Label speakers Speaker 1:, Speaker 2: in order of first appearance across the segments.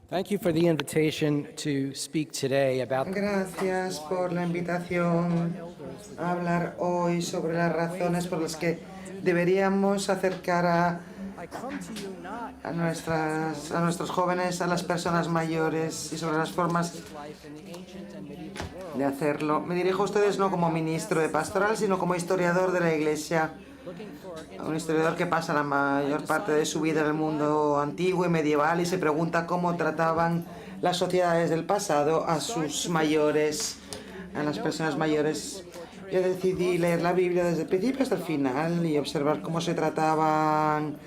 Speaker 1: Thank you for the invitation to speak today about
Speaker 2: Gracias por la invitación a hablar hoy sobre las razones por las que deberíamos acercar a nuestros jóvenes, a las personas mayores y sobre las formas de hacerlo. Me dirijo a ustedes no como ministro de pastoral, sino como historiador de la Iglesia. Un historiador que pasa la mayor parte de su vida en el mundo antiguo y medieval y se pregunta cómo trataban las sociedades del pasado a sus mayores, a las personas mayores. Yo decidí leer la Biblia desde el principio hasta el final y observar cómo se trataban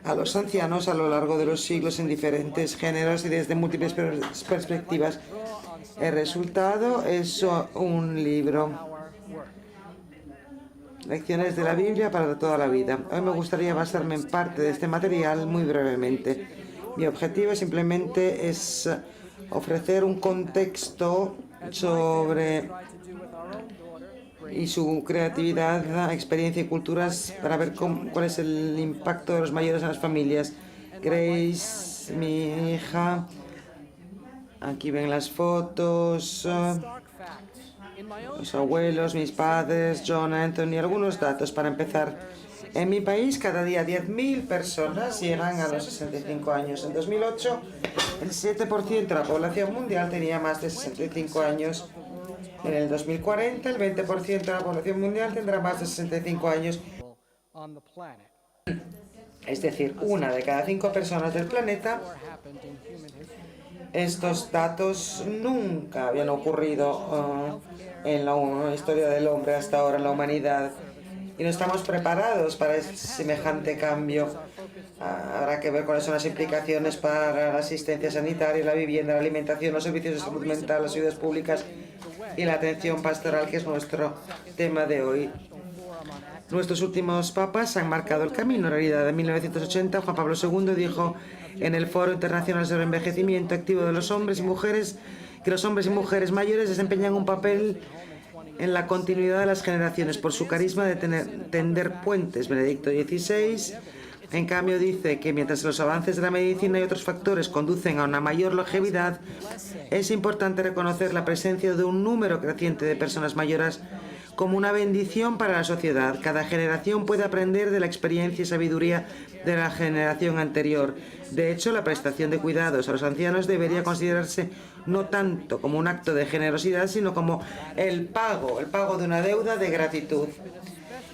Speaker 2: a los ancianos a lo largo de los siglos en diferentes géneros y desde múltiples perspectivas. El resultado es un libro. Lecciones de la Biblia para toda la vida. Hoy me gustaría basarme en parte de este material muy brevemente. Mi objetivo simplemente es ofrecer un contexto sobre y su creatividad, experiencia y culturas para ver cuál es el impacto de los mayores en las familias. Grace, mi hija, aquí ven las fotos. Los abuelos, mis padres, John, Anthony, algunos datos para empezar. En mi país, cada día 10.000 personas llegan a los 65 años. En 2008, el 7% de la población mundial tenía más de 65 años. En el 2040, el 20% de la población mundial tendrá más de 65 años. Es decir, una de cada 5 personas del planeta. Estos datos nunca habían ocurrido en la historia del hombre hasta ahora en la humanidad y no estamos preparados para semejante cambio. Habrá que ver cuáles son las implicaciones para la asistencia sanitaria, la vivienda, la alimentación, los servicios de salud mental, las ayudas públicas y la atención pastoral, que es nuestro tema de hoy. Nuestros últimos papas han marcado el camino. En realidad, en 1980, Juan Pablo II dijo en el Foro Internacional sobre el Envejecimiento Activo de los Hombres y Mujeres que los hombres y mujeres mayores desempeñan un papel en la continuidad de las generaciones por su carisma de tender puentes. Benedicto XVI, en cambio, dice que mientras los avances de la medicina y otros factores conducen a una mayor longevidad, es importante reconocer la presencia de un número creciente de personas mayores como una bendición para la sociedad. Cada generación puede aprender de la experiencia y sabiduría de la generación anterior. De hecho, la prestación de cuidados a los ancianos debería considerarse no tanto como un acto de generosidad, sino como el pago de una deuda de gratitud.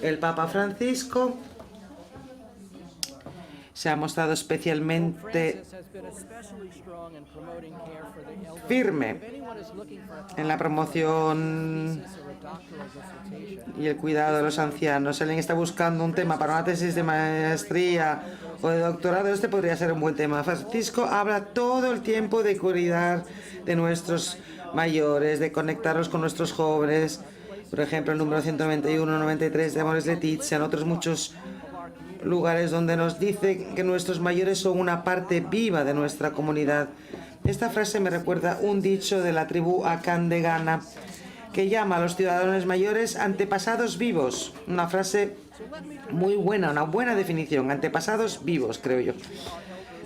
Speaker 2: El Papa Francisco se ha mostrado especialmente firme en la promoción y el cuidado de los ancianos. Si alguien está buscando un tema para una tesis de maestría o de doctorado, este podría ser un buen tema. Francisco habla todo el tiempo de cuidar de nuestros mayores, de conectarlos con nuestros jóvenes. Por ejemplo, el número 191-93 de Amoris Laetitia, en otros muchos lugares donde nos dice que nuestros mayores son una parte viva de nuestra comunidad. Esta frase me recuerda un dicho de la tribu Akan de Ghana que llama a los ciudadanos mayores antepasados vivos. Una frase muy buena, una buena definición. Antepasados vivos, creo yo.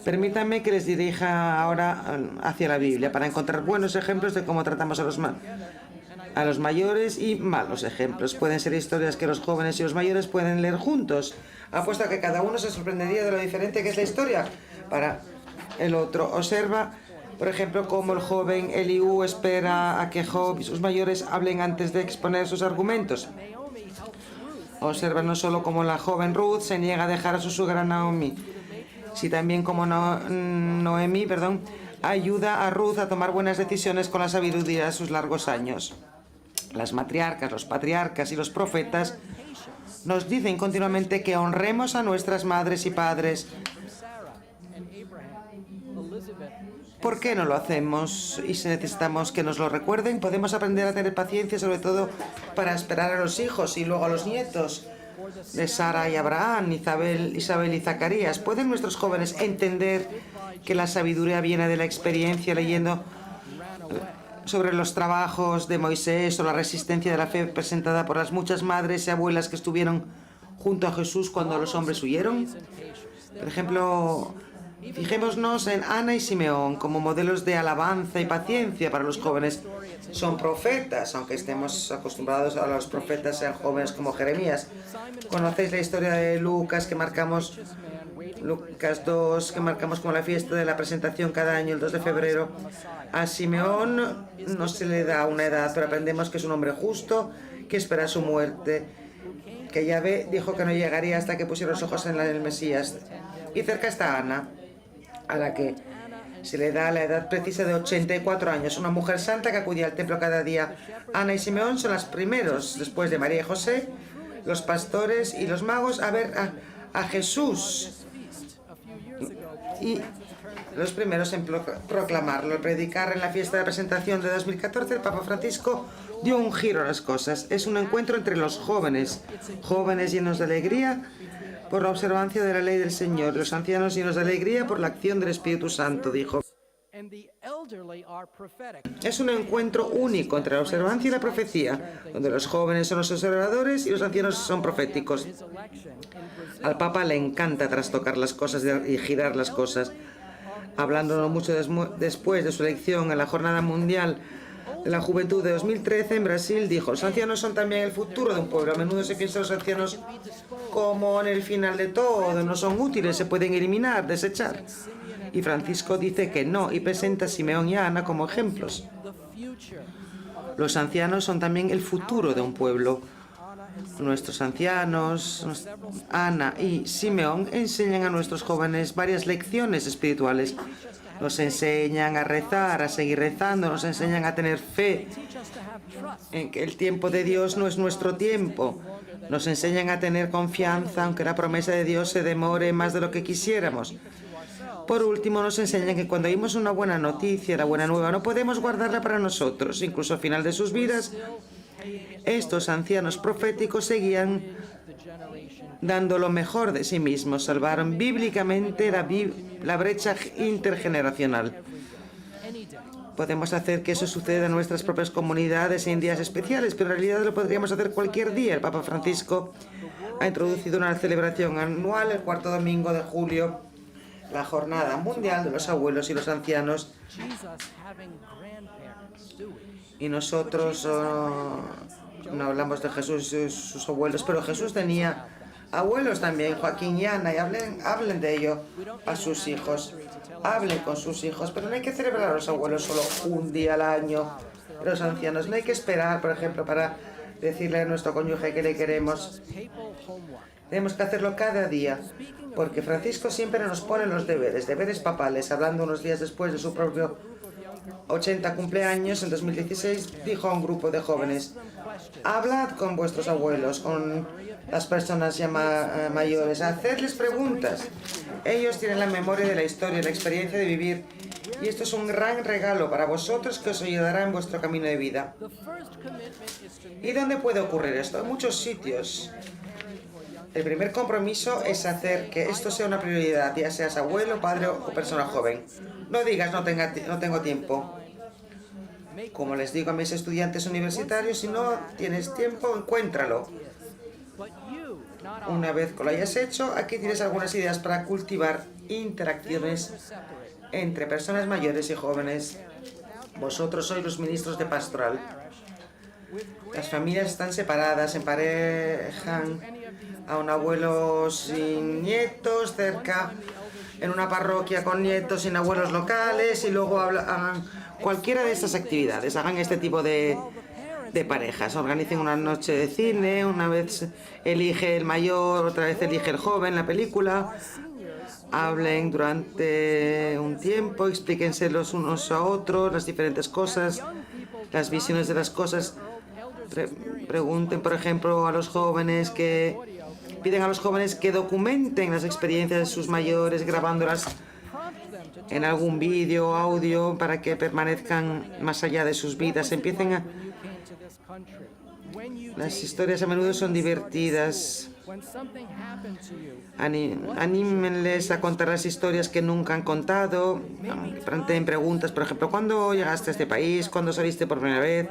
Speaker 2: Permítanme que les dirija ahora hacia la Biblia para encontrar buenos ejemplos de cómo tratamos a los mayores y malos ejemplos. Pueden ser historias que los jóvenes y los mayores pueden leer juntos. Apuesto a que cada uno se sorprendería de lo diferente que es la historia para el otro. Observa, por ejemplo, cómo el joven Eliú espera a que Job y sus mayores hablen antes de exponer sus argumentos. Observa no solo cómo la joven Ruth se niega a dejar a su suegra Naomi, sino también cómo Noemí ayuda a Ruth a tomar buenas decisiones con la sabiduría de sus largos años. Las matriarcas, los patriarcas y los profetas nos dicen continuamente que honremos a nuestras madres y padres. ¿Por qué no lo hacemos? Y si necesitamos que nos lo recuerden, podemos aprender a tener paciencia, sobre todo para esperar a los hijos y luego a los nietos de Sara y Abraham, Isabel y Zacarías. ¿Pueden nuestros jóvenes entender que la sabiduría viene de la experiencia leyendo sobre los trabajos de Moisés o la resistencia de la fe presentada por las muchas madres y abuelas que estuvieron junto a Jesús cuando los hombres huyeron? Por ejemplo, Fijémonos en Ana y Simeón como modelos de alabanza y paciencia para los jóvenes. Son profetas, aunque estemos acostumbrados a los profetas sean jóvenes como Jeremías. Conocéis la historia de Lucas, Lucas 2, que marcamos como la fiesta de la presentación cada año, el 2 de febrero. A Simeón no se le da una edad, pero aprendemos que es un hombre justo, que espera su muerte, que Yahvé dijo que no llegaría hasta que pusiera los ojos en el Mesías. Y cerca está Ana, a la que se le da la edad precisa de 84 años, una mujer santa que acudía al templo cada día. Ana y Simeón son los primeros, después de María y José, los pastores y los magos, a ver a Jesús. Y los primeros en proclamarlo, al predicar en la fiesta de presentación de 2014, el Papa Francisco dio un giro a las cosas. Es un encuentro entre los jóvenes, jóvenes llenos de alegría por la observancia de la ley del Señor, los ancianos llenos de alegría por la acción del Espíritu Santo, dijo. Es un encuentro único entre la observancia y la profecía, donde los jóvenes son los observadores y los ancianos son proféticos. Al Papa le encanta trastocar las cosas y girar las cosas. Hablando mucho después de su elección en la Jornada Mundial de la Juventud de 2013 en Brasil, dijo: los ancianos son también el futuro de un pueblo. A menudo se piensa en los ancianos como en el final de todo, no son útiles, se pueden eliminar, desechar. Y Francisco dice que no, y presenta a Simeón y a Ana como ejemplos. Los ancianos son también el futuro de un pueblo. Nuestros ancianos, Ana y Simeón, enseñan a nuestros jóvenes varias lecciones espirituales. Nos enseñan a rezar, a seguir rezando, nos enseñan a tener fe en que el tiempo de Dios no es nuestro tiempo. Nos enseñan a tener confianza, aunque la promesa de Dios se demore más de lo que quisiéramos. Por último, nos enseñan que cuando oímos una buena noticia, la buena nueva, no podemos guardarla para nosotros. Incluso al final de sus vidas, estos ancianos proféticos seguían dando lo mejor de sí mismos, salvaron bíblicamente la brecha intergeneracional. Podemos hacer que eso suceda en nuestras propias comunidades en días especiales, pero en realidad lo podríamos hacer cualquier día. El Papa Francisco ha introducido una celebración anual el cuarto domingo de julio, la Jornada Mundial de los Abuelos y los Ancianos. Y nosotros no hablamos de Jesús y sus abuelos, pero Jesús tenía abuelos también, Joaquín y Ana, y hablen de ello a sus hijos. Hablen con sus hijos, pero no hay que celebrar a los abuelos solo un día al año. Los ancianos no hay que esperar, por ejemplo, para decirle a nuestro cónyuge que le queremos. Tenemos que hacerlo cada día, porque Francisco siempre nos pone los deberes papales. Hablando unos días después de su propio 80 cumpleaños, en 2016, dijo a un grupo de jóvenes: hablad con vuestros abuelos, con las personas ya mayores, hacedles preguntas. Ellos tienen la memoria de la historia, la experiencia de vivir, y esto es un gran regalo para vosotros que os ayudará en vuestro camino de vida. ¿Y dónde puede ocurrir esto? En muchos sitios. El primer compromiso es hacer que esto sea una prioridad, ya seas abuelo, padre o persona joven. No digas no tengo tiempo. Como les digo a mis estudiantes universitarios, si no tienes tiempo, encuéntralo. Una vez que lo hayas hecho, aquí tienes algunas ideas para cultivar interacciones entre personas mayores y jóvenes. Vosotros sois los ministros de pastoral. Las familias están separadas, emparejan a un abuelo sin nietos cerca, en una parroquia con nietos sin abuelos locales, y luego hagan cualquiera de estas actividades, hagan este tipo de parejas, organicen una noche de cine, una vez elige el mayor, otra vez elige el joven la película, hablen durante un tiempo, explíquense los unos a otros las diferentes cosas, las visiones de las cosas. Pregunten, por ejemplo, a los jóvenes piden a los jóvenes que documenten las experiencias de sus mayores, grabándolas en algún vídeo o audio para que permanezcan más allá de sus vidas. Las historias a menudo son divertidas. Anímenles a contar las historias que nunca han contado. Planteen preguntas, por ejemplo, ¿cuándo llegaste a este país? ¿Cuándo saliste por primera vez?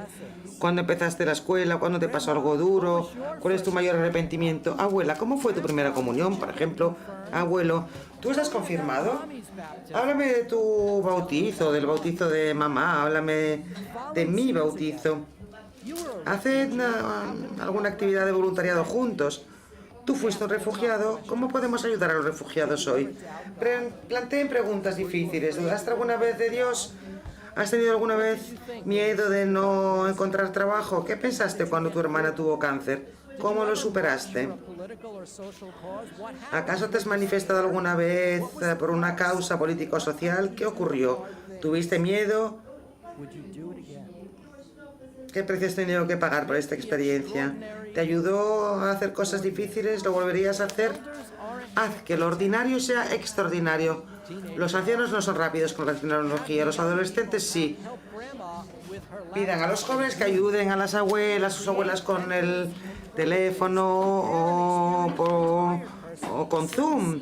Speaker 2: ¿Cuándo empezaste la escuela? ¿Cuándo te pasó algo duro? ¿Cuál es tu mayor arrepentimiento? Abuela, ¿cómo fue tu primera comunión, por ejemplo? Abuelo, ¿tú estás confirmado? Háblame de tu bautizo, del bautizo de mamá. Háblame de mi bautizo. Haced alguna actividad de voluntariado juntos. Tú fuiste un refugiado. ¿Cómo podemos ayudar a los refugiados hoy? Planteen preguntas difíciles. ¿Dudaste alguna vez de Dios? ¿Has tenido alguna vez miedo de no encontrar trabajo? ¿Qué pensaste cuando tu hermana tuvo cáncer? ¿Cómo lo superaste? ¿Acaso te has manifestado alguna vez por una causa política o social? ¿Qué ocurrió? ¿Tuviste miedo? ¿Qué precio has tenido que pagar por esta experiencia? ¿Te ayudó a hacer cosas difíciles? ¿Lo volverías a hacer? Haz que lo ordinario sea extraordinario. Los ancianos no son rápidos con la tecnología, los adolescentes sí. Pidan a los jóvenes que ayuden a las abuelas, sus abuelas con el teléfono o con Zoom.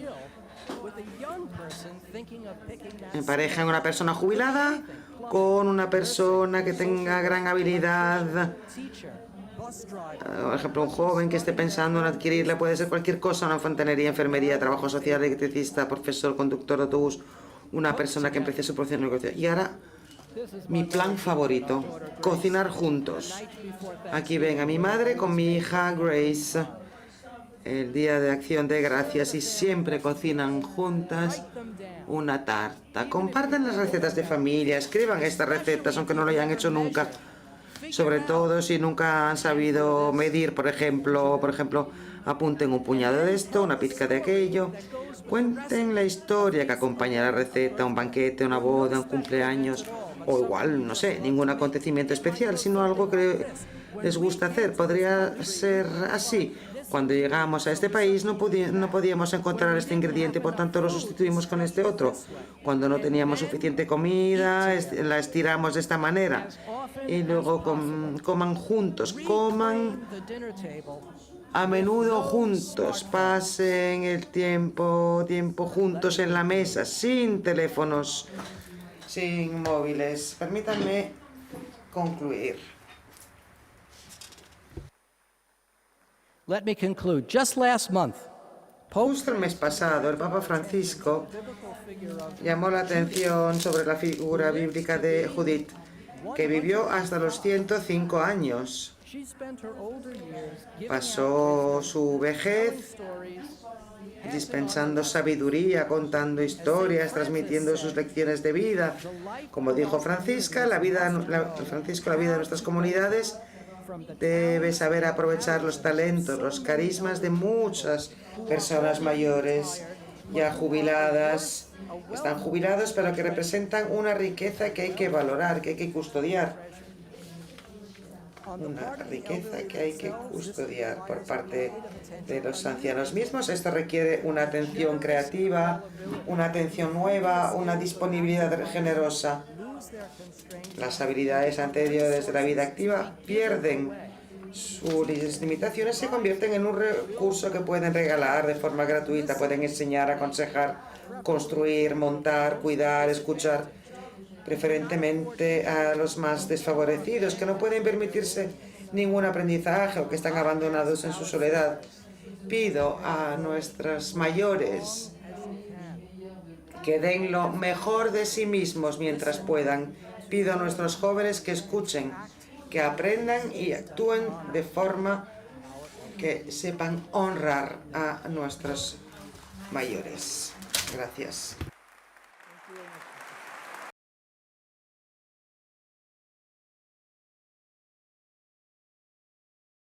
Speaker 2: Emparejan una persona jubilada con una persona que tenga gran habilidad. Por ejemplo, un joven que esté pensando en adquirirla, puede ser cualquier cosa, una fontanería, enfermería, trabajo social, electricista, profesor, conductor de autobús, una persona que empiece su proceso de negocio. Y ahora, mi plan favorito, cocinar juntos. Aquí ven a mi madre con mi hija Grace, el día de Acción de Gracias, y siempre cocinan juntas una tarta. Compartan las recetas de familia, escriban estas recetas, aunque no lo hayan hecho nunca. Sobre todo si nunca han sabido medir, por ejemplo, apunten un puñado de esto, una pizca de aquello. Cuenten la historia que acompaña la receta, un banquete, una boda, un cumpleaños, o igual, no sé, ningún acontecimiento especial, sino algo que les gusta hacer. Podría ser así. Cuando llegamos a este país no podíamos encontrar este ingrediente, por tanto lo sustituimos con este otro. Cuando no teníamos suficiente comida, la estiramos de esta manera. Y luego coman juntos, coman a menudo juntos, pasen el tiempo juntos en la mesa, sin teléfonos, sin móviles. Permítanme concluir.
Speaker 1: Let me conclude. Just last month,
Speaker 2: Justo el mes pasado, el Papa Francisco llamó la atención sobre la figura bíblica de Judith, que vivió hasta los 105 años. Pasó su vejez dispensando sabiduría, contando historias, transmitiendo sus lecciones de vida. Como dijo Francisco, la vida de nuestras comunidades debe saber aprovechar los talentos, los carismas de muchas personas mayores, ya jubiladas. Están jubilados, pero que representan una riqueza que hay que valorar, que hay que custodiar. Una riqueza que hay que custodiar por parte de los ancianos mismos. Esto requiere una atención creativa, una atención nueva, una disponibilidad generosa. Las habilidades anteriores de la vida activa pierden sus limitaciones, se convierten en un recurso que pueden regalar de forma gratuita. Pueden enseñar, aconsejar, construir, montar, cuidar, escuchar, preferentemente a los más desfavorecidos, que no pueden permitirse ningún aprendizaje o que están abandonados en su soledad. Pido a nuestros mayores que den lo mejor de sí mismos mientras puedan. Pido a nuestros jóvenes que escuchen, que aprendan y actúen de forma que sepan honrar a nuestros mayores. Gracias.